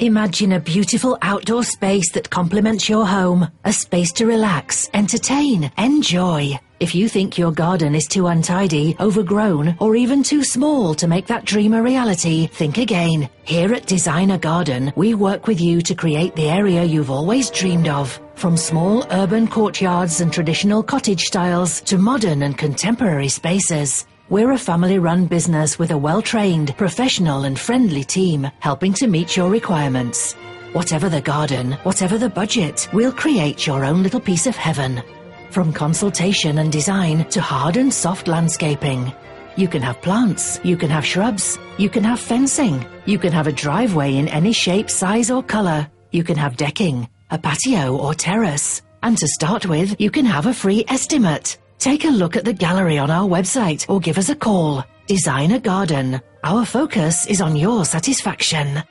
Imagine a beautiful outdoor space that complements your home, a space to relax, entertain, enjoy. If you think your garden is too untidy, overgrown, or even too small to make that dream a reality, think again. Here at Design a Garden, we work with you to create the area you've always dreamed of. From small urban courtyards and traditional cottage styles to modern and contemporary spaces. We're a family-run business with a well-trained, professional and friendly team, helping to meet your requirements. Whatever the garden, whatever the budget, we'll create your own little piece of heaven. From consultation and design to hard and soft landscaping. You can have plants, you can have shrubs, you can have fencing, you can have a driveway in any shape, size or colour. You can have decking, a patio or terrace. And to start with, you can have a free estimate. Take a look at the gallery on our website or give us a call. Design a Garden. Our focus is on your satisfaction.